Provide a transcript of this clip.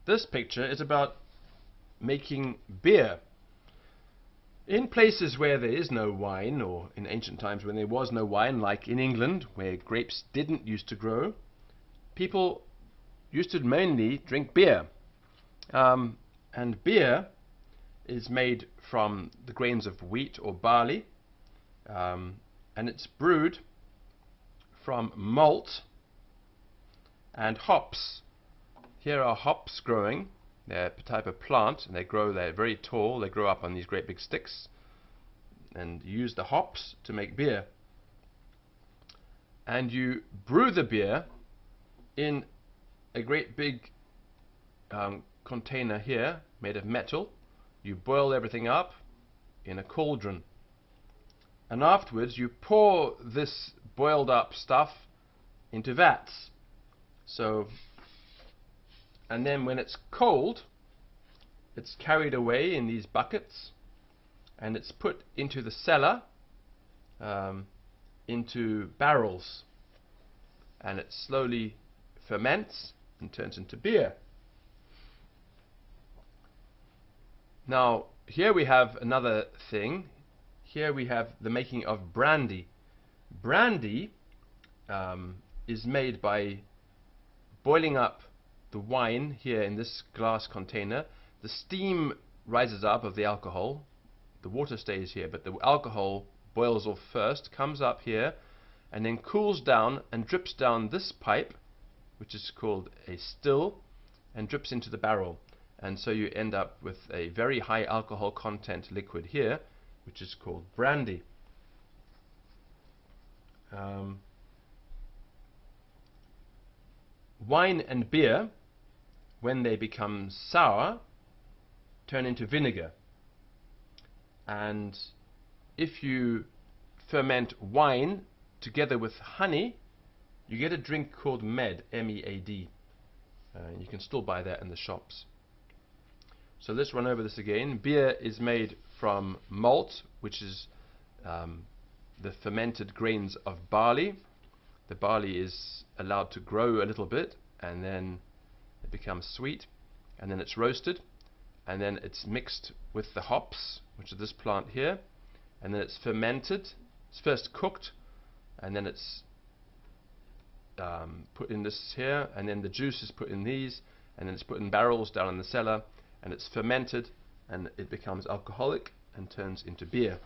This picture is about making beer. In places where there is no wine, or in ancient times when there was no wine, like in England, where grapes didn't used to grow, people used to mainly drink beer. And beer is made from the grains of wheat or barley, and it's brewed from malt and hops. Here are hops growing. They're a type of plant, and they're very tall. They grow up on these great big sticks, and you use the hops to make beer. And you brew the beer in a great big container here made of metal. You boil everything up in a cauldron, and afterwards you pour this boiled up stuff into vats. And then when it's cold, it's carried away in these buckets, and it's put into the cellar, into barrels, and it slowly ferments and turns into beer. Now, here we have another thing. Here we have the making of brandy. Brandy is made by boiling up the wine here in this glass container. The steam rises up of the alcohol. The water stays here, but the alcohol boils off first, comes up here, and then cools down and drips down this pipe, which is called a still, and drips into the barrel. And so you end up with a very high alcohol content liquid here, which is called brandy. Wine and beer, when they become sour, turn into vinegar. And if you ferment wine together with honey, you get a drink called mead, M-E-A-D. You can still buy that in the shops. So let's run over this again. Beer is made from malt, which is the fermented grains of barley. The barley is allowed to grow a little bit, and then it becomes sweet, and then it's roasted, and then it's mixed with the hops, which are this plant here, and then it's fermented. It's first cooked, and then it's put in this here, and then the juice is put in these, and then it's put in barrels down in the cellar, and it's fermented, and it becomes alcoholic and turns into beer.